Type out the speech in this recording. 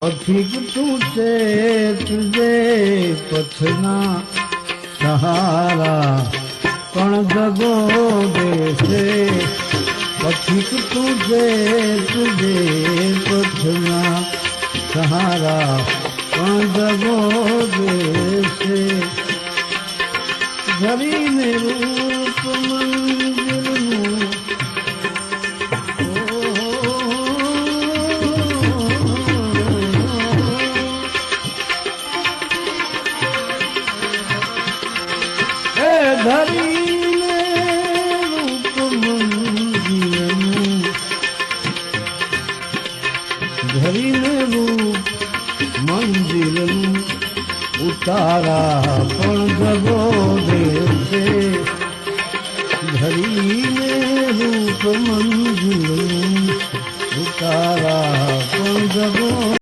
અધિક તૂટે તુજે પથના સહારા પણ જગો દેશે પથિક તુજે પથના સહારા પણ જગો દેશે ધરીને રૂપ મંદિરનું ધરીને રૂપ મંદિરનું ધરીને રૂપ મંદિરનું ઉતારા પણ જગો દેશે ધરીને રૂપ મંદિરનું ઉતારા પણ જગો